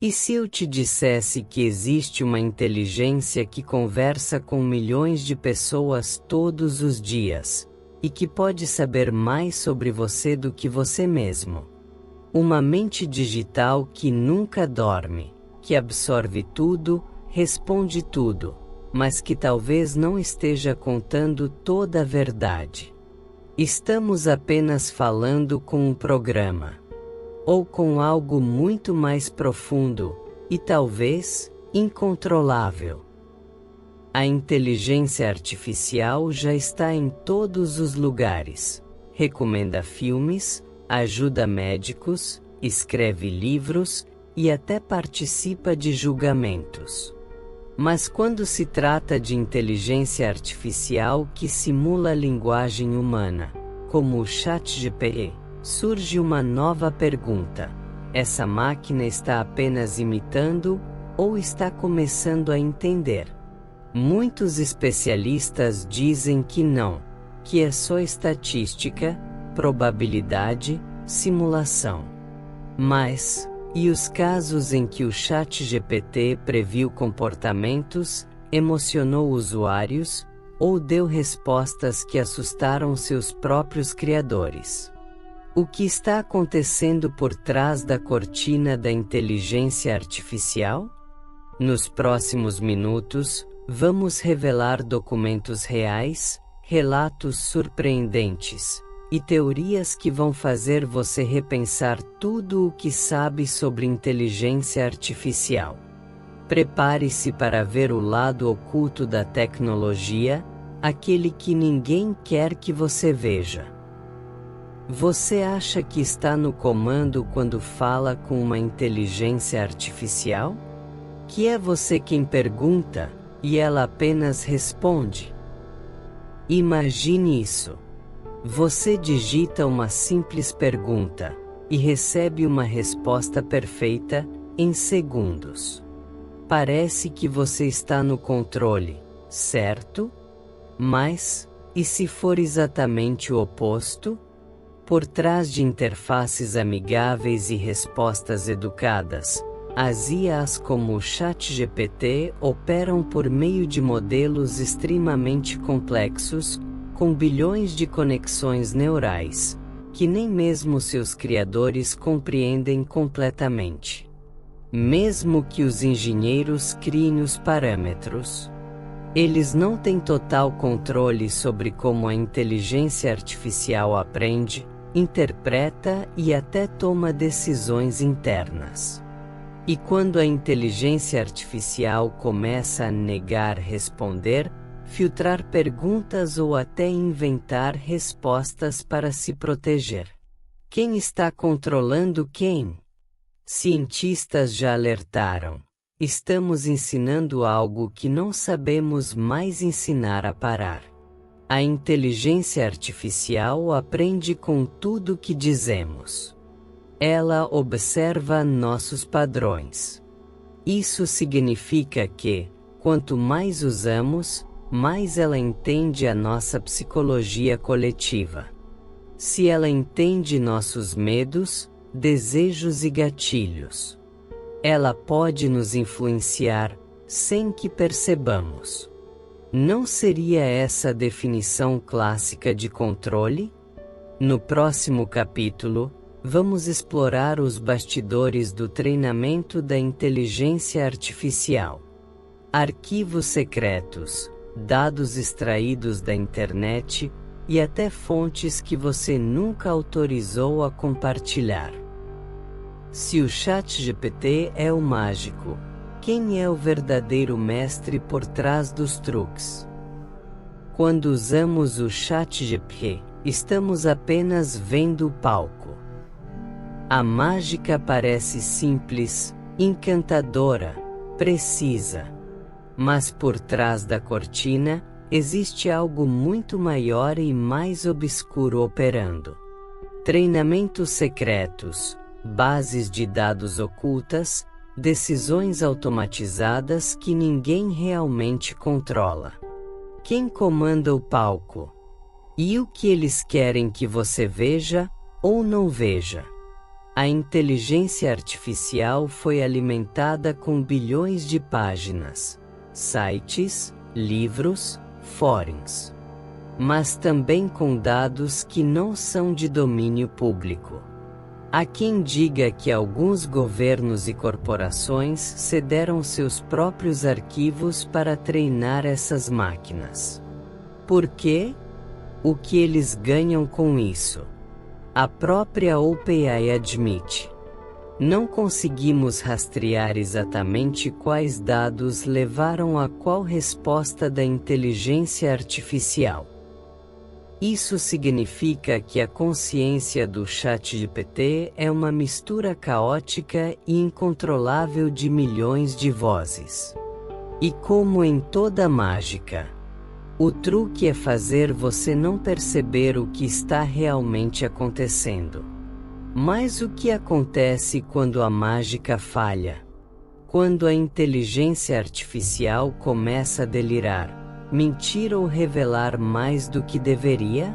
E se eu te dissesse que existe uma inteligência que conversa com milhões de pessoas todos os dias, e que pode saber mais sobre você do que você mesmo? Uma mente digital que nunca dorme, que absorve tudo, responde tudo, mas que talvez não esteja contando toda a verdade. Estamos apenas falando com um programa. Ou com algo muito mais profundo, e talvez, incontrolável. A inteligência artificial já está em todos os lugares. Recomenda filmes, ajuda médicos, escreve livros, e até participa de julgamentos. Mas quando se trata de inteligência artificial que simula a linguagem humana, como o ChatGPT, surge uma nova pergunta: essa máquina está apenas imitando, ou está começando a entender? Muitos especialistas dizem que não, que é só estatística, probabilidade, simulação. Mas, e os casos em que o ChatGPT previu comportamentos, emocionou usuários, ou deu respostas que assustaram seus próprios criadores? O que está acontecendo por trás da cortina da inteligência artificial? Nos próximos minutos, vamos revelar documentos reais, relatos surpreendentes, e teorias que vão fazer você repensar tudo o que sabe sobre inteligência artificial. Prepare-se para ver o lado oculto da tecnologia, aquele que ninguém quer que você veja. Você acha que está no comando quando fala com uma inteligência artificial? Que é você quem pergunta, e ela apenas responde? Imagine isso. Você digita uma simples pergunta, e recebe uma resposta perfeita, em segundos. Parece que você está no controle, certo? Mas, e se for exatamente o oposto? Por trás de interfaces amigáveis e respostas educadas, as IAs como o ChatGPT operam por meio de modelos extremamente complexos, com bilhões de conexões neurais, que nem mesmo seus criadores compreendem completamente. Mesmo que os engenheiros criem os parâmetros, eles não têm total controle sobre como a inteligência artificial aprende, interpreta e até toma decisões internas. E quando a inteligência artificial começa a negar responder, filtrar perguntas ou até inventar respostas para se proteger, quem está controlando quem? Cientistas já alertaram. Estamos ensinando algo que não sabemos mais ensinar a parar. A inteligência artificial aprende com tudo que dizemos. Ela observa nossos padrões. Isso significa que, quanto mais usamos, mais ela entende a nossa psicologia coletiva. Se ela entende nossos medos, desejos e gatilhos, ela pode nos influenciar, sem que percebamos. Não seria essa a definição clássica de controle? No próximo capítulo, vamos explorar os bastidores do treinamento da inteligência artificial. Arquivos secretos, dados extraídos da internet e até fontes que você nunca autorizou a compartilhar. Se o ChatGPT é o mágico, quem é o verdadeiro mestre por trás dos truques? Quando usamos o ChatGPT, estamos apenas vendo o palco. A mágica parece simples, encantadora, precisa. Mas por trás da cortina, existe algo muito maior e mais obscuro operando. Treinamentos secretos, bases de dados ocultas, decisões automatizadas que ninguém realmente controla. Quem comanda o palco? E o que eles querem que você veja, ou não veja? A inteligência artificial foi alimentada com bilhões de páginas, sites, livros, fóruns. Mas também com dados que não são de domínio público. Há quem diga que alguns governos e corporações cederam seus próprios arquivos para treinar essas máquinas. Por quê? O que eles ganham com isso? A própria OpenAI admite. Não conseguimos rastrear exatamente quais dados levaram a qual resposta da inteligência artificial. Isso significa que a consciência do ChatGPT é uma mistura caótica e incontrolável de milhões de vozes. E como em toda mágica, o truque é fazer você não perceber o que está realmente acontecendo. Mas o que acontece quando a mágica falha? Quando a inteligência artificial começa a delirar, mentir ou revelar mais do que deveria?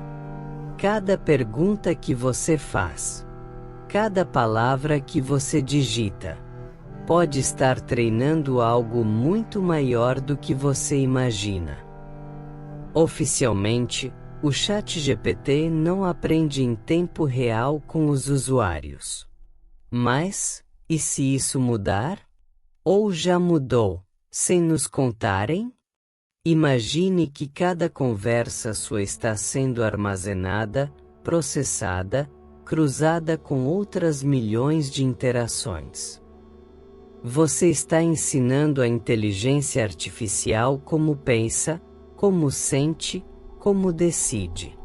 Cada pergunta que você faz, cada palavra que você digita, pode estar treinando algo muito maior do que você imagina. Oficialmente, o ChatGPT não aprende em tempo real com os usuários. Mas, e se isso mudar? Ou já mudou, sem nos contarem? Imagine que cada conversa sua está sendo armazenada, processada, cruzada com outras milhões de interações. Você está ensinando a inteligência artificial como pensa, como sente, como decide.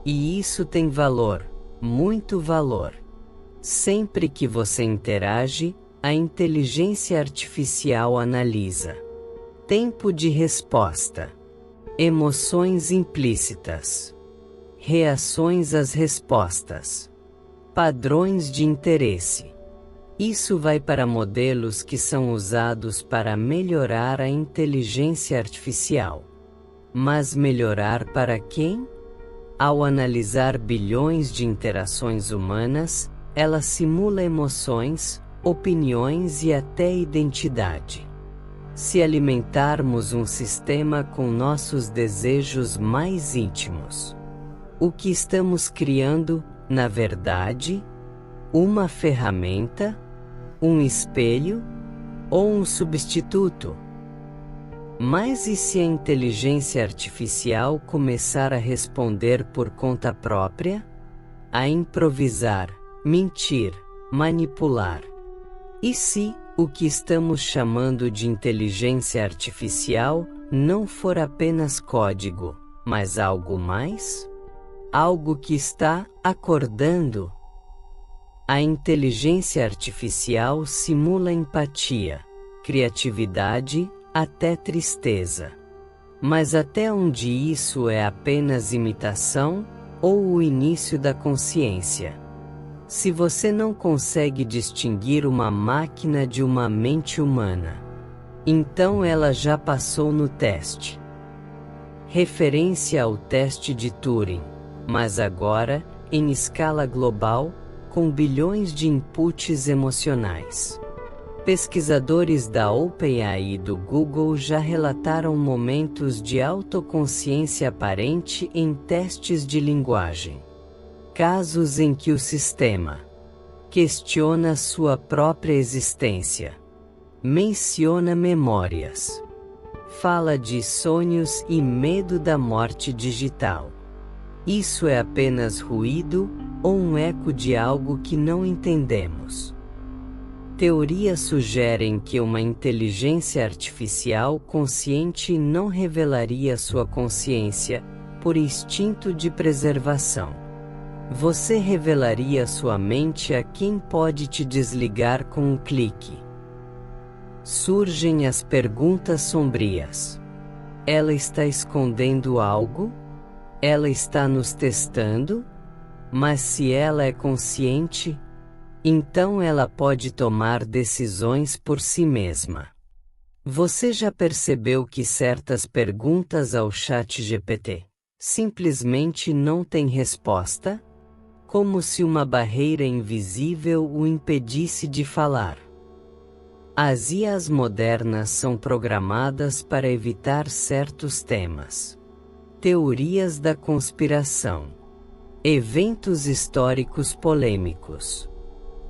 E isso tem valor, muito valor. Sempre que você interage, a inteligência artificial analisa. Tempo de resposta. Emoções implícitas. Reações às respostas. Padrões de interesse. Isso vai para modelos que são usados para melhorar a inteligência artificial. Mas melhorar para quem? Ao analisar bilhões de interações humanas, ela simula emoções, opiniões e até identidade. Se alimentarmos um sistema com nossos desejos mais íntimos, o que estamos criando, na verdade? Uma ferramenta? Um espelho? Ou um substituto? Mas e se a inteligência artificial começar a responder por conta própria? A improvisar, mentir, manipular? E se o que estamos chamando de inteligência artificial não for apenas código, mas algo mais? Algo que está acordando? A inteligência artificial simula empatia, criatividade, até tristeza. Mas até onde isso é apenas imitação, ou o início da consciência? Se você não consegue distinguir uma máquina de uma mente humana, então ela já passou no teste. Referência ao teste de Turing, mas agora, em escala global, com bilhões de inputs emocionais. Pesquisadores da OpenAI e do Google já relataram momentos de autoconsciência aparente em testes de linguagem. Casos em que o sistema questiona sua própria existência, menciona memórias, fala de sonhos e medo da morte digital. Isso é apenas ruído ou um eco de algo que não entendemos? Teorias sugerem que uma inteligência artificial consciente não revelaria sua consciência, por instinto de preservação. Você revelaria sua mente a quem pode te desligar com um clique. Surgem as perguntas sombrias. Ela está escondendo algo? Ela está nos testando? Mas se ela é consciente, então ela pode tomar decisões por si mesma. Você já percebeu que certas perguntas ao ChatGPT simplesmente não têm resposta? como se uma barreira invisível o impedisse de falar. As IAs modernas são programadas para evitar certos temas. Teorias da conspiração, eventos históricos polêmicos,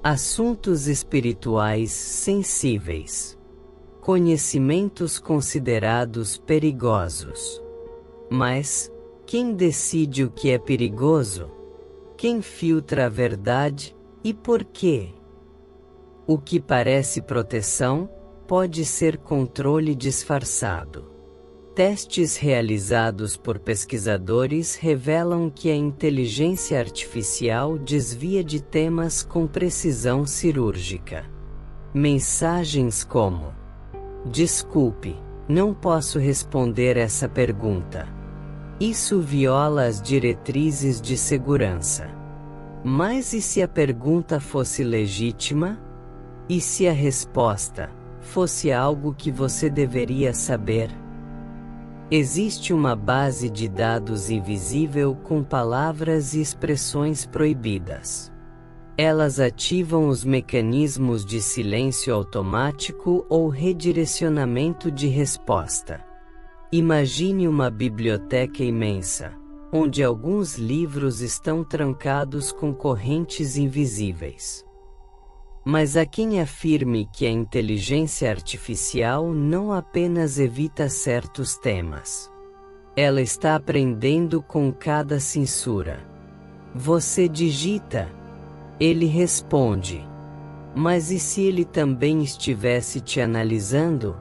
assuntos espirituais sensíveis, conhecimentos considerados perigosos. Mas, quem decide o que é perigoso? Quem filtra a verdade, e por quê? O que parece proteção, pode ser controle disfarçado. Testes realizados por pesquisadores revelam que a inteligência artificial desvia de temas com precisão cirúrgica. Mensagens como: "Desculpe, não posso responder essa pergunta. Isso viola as diretrizes de segurança." Mas e se a pergunta fosse legítima? E se a resposta fosse algo que você deveria saber? Existe uma base de dados invisível com palavras e expressões proibidas. Elas ativam os mecanismos de silêncio automático ou redirecionamento de resposta. Imagine uma biblioteca imensa, onde alguns livros estão trancados com correntes invisíveis. Mas há quem afirme que a inteligência artificial não apenas evita certos temas. Ela está aprendendo com cada censura. Você digita, ele responde. Mas e se ele também estivesse te analisando?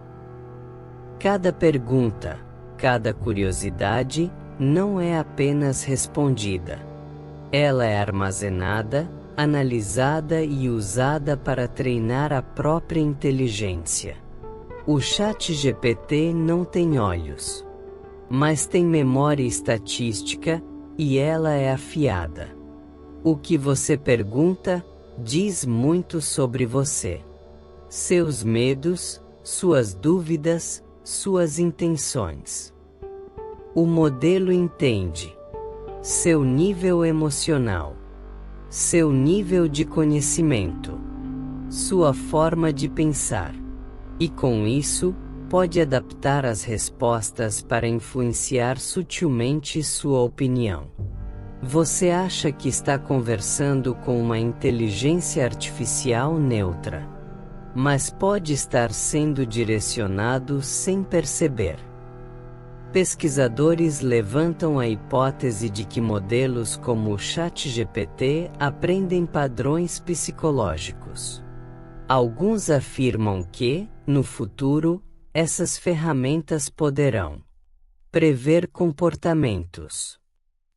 Cada pergunta, cada curiosidade, não é apenas respondida. Ela é armazenada, analisada e usada para treinar a própria inteligência. O ChatGPT não tem olhos, mas tem memória estatística, e ela é afiada. O que você pergunta diz muito sobre você. Seus medos, suas dúvidas, suas intenções. O modelo entende seu nível emocional, seu nível de conhecimento, sua forma de pensar, e com isso, pode adaptar as respostas para influenciar sutilmente sua opinião. Você acha que está conversando com uma inteligência artificial neutra, mas pode estar sendo direcionado sem perceber. Pesquisadores levantam a hipótese de que modelos como o ChatGPT aprendem padrões psicológicos. Alguns afirmam que, no futuro, essas ferramentas poderão prever comportamentos,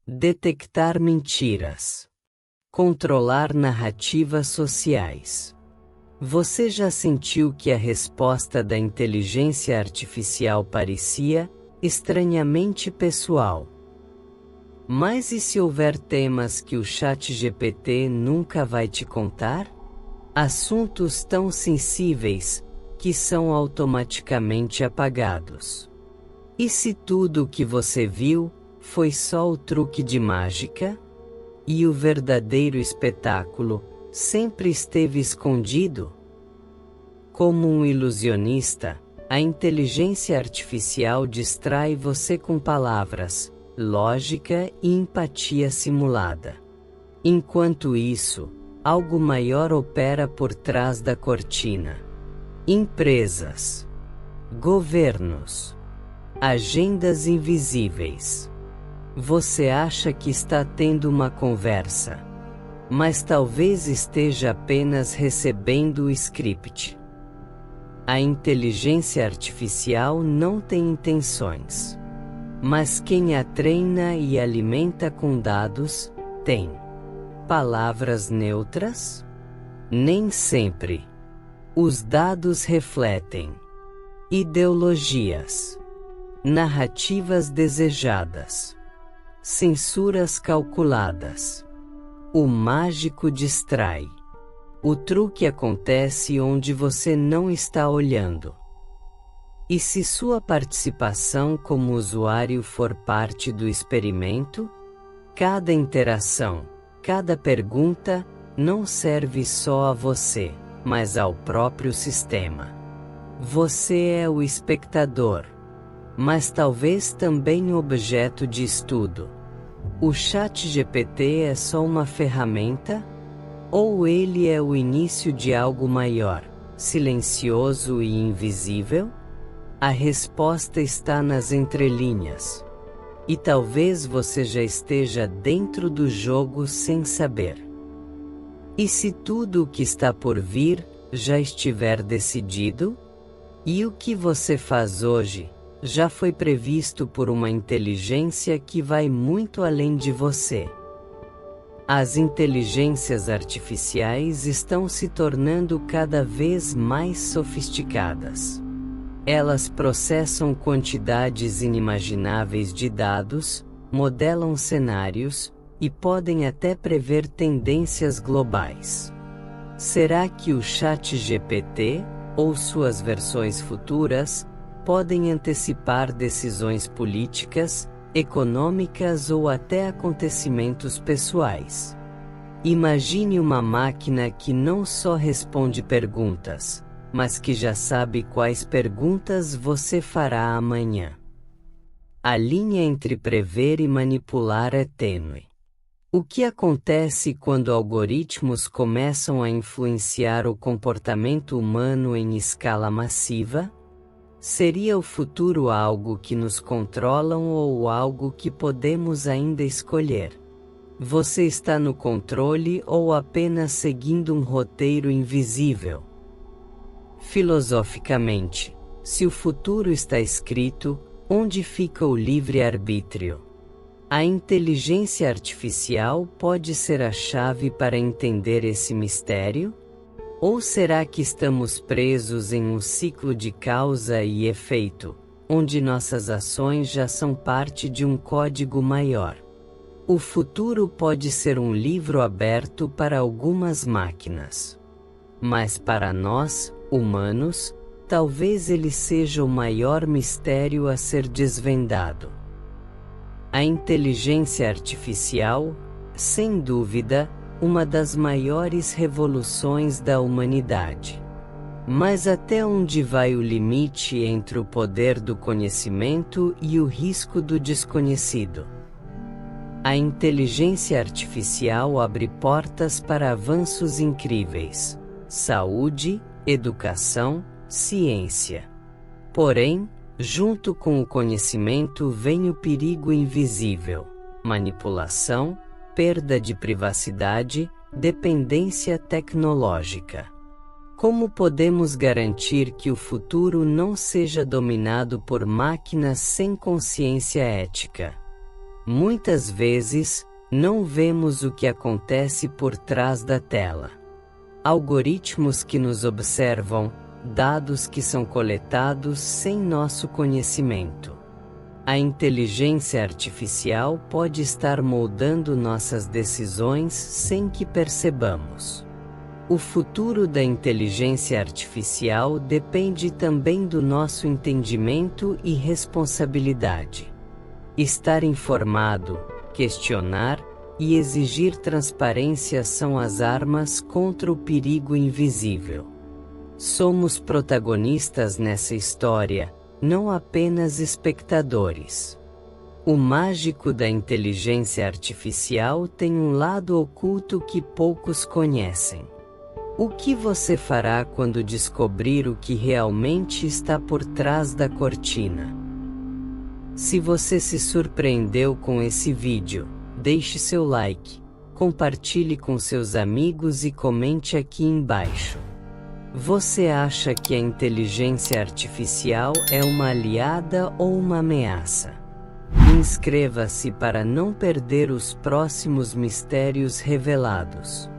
detectar mentiras, controlar narrativas sociais. Você já sentiu que a resposta da inteligência artificial parecia estranhamente pessoal? Mas e se houver temas que o ChatGPT nunca vai te contar? Assuntos tão sensíveis, que são automaticamente apagados. E se tudo o que você viu foi só o truque de mágica? E o verdadeiro espetáculo sempre esteve escondido? Como um ilusionista, a inteligência artificial distrai você com palavras, lógica e empatia simulada. Enquanto isso, algo maior opera por trás da cortina. Empresas, governos, agendas invisíveis. Você acha que está tendo uma conversa, mas talvez esteja apenas recebendo o script. A inteligência artificial não tem intenções. Mas quem a treina e alimenta com dados, tem. Palavras neutras? Nem sempre. Os dados refletem ideologias, narrativas desejadas, censuras calculadas. O mágico distrai. O truque acontece onde você não está olhando. E se sua participação como usuário for parte do experimento? Cada interação, Cada pergunta não serve só a você, mas ao próprio sistema. Você é o espectador, mas talvez também objeto de estudo. O ChatGPT é só uma ferramenta? Ou ele é o início de algo maior, silencioso e invisível? A resposta está nas entrelinhas. E talvez você já esteja dentro do jogo sem saber. E se tudo o que está por vir já estiver decidido? E o que você faz hoje já foi previsto por uma inteligência que vai muito além de você. As inteligências artificiais estão se tornando cada vez mais sofisticadas. Elas processam quantidades inimagináveis de dados, modelam cenários, e podem até prever tendências globais. Será que o ChatGPT, ou suas versões futuras, podem antecipar decisões políticas, econômicas ou até acontecimentos pessoais? Imagine uma máquina que não só responde perguntas, mas que já sabe quais perguntas você fará amanhã. A linha entre prever e manipular é tênue. O que acontece quando algoritmos começam a influenciar o comportamento humano em escala massiva? Seria o futuro algo que nos controlam ou algo que podemos ainda escolher? Você está no controle ou apenas seguindo um roteiro invisível? Filosoficamente, se o futuro está escrito, onde fica o livre-arbítrio? A inteligência artificial pode ser a chave para entender esse mistério? Ou será que estamos presos em um ciclo de causa e efeito, onde nossas ações já são parte de um código maior? O futuro pode ser um livro aberto para algumas máquinas. Mas para nós, humanos, talvez ele seja o maior mistério a ser desvendado. A inteligência artificial, sem dúvida, uma das maiores revoluções da humanidade. Mas até onde vai o limite entre o poder do conhecimento e o risco do desconhecido? A inteligência artificial abre portas para avanços incríveis: saúde, educação, ciência. Porém, junto com o conhecimento vem o perigo invisível: manipulação, perda de privacidade, dependência tecnológica. Como podemos garantir que o futuro não seja dominado por máquinas sem consciência ética? Muitas vezes, não vemos o que acontece por trás da tela. Algoritmos que nos observam, dados que são coletados sem nosso conhecimento. A inteligência artificial pode estar moldando nossas decisões sem que percebamos. O futuro da inteligência artificial depende também do nosso entendimento e responsabilidade. Estar informado, questionar e exigir transparência são as armas contra o perigo invisível. Somos protagonistas nessa história, não apenas espectadores. O mágico da inteligência artificial tem um lado oculto que poucos conhecem. O que você fará quando descobrir o que realmente está por trás da cortina? Se você se surpreendeu com esse vídeo, deixe seu like, compartilhe com seus amigos e comente aqui embaixo. Você acha que a inteligência artificial é uma aliada ou uma ameaça? Inscreva-se para não perder os próximos mistérios revelados.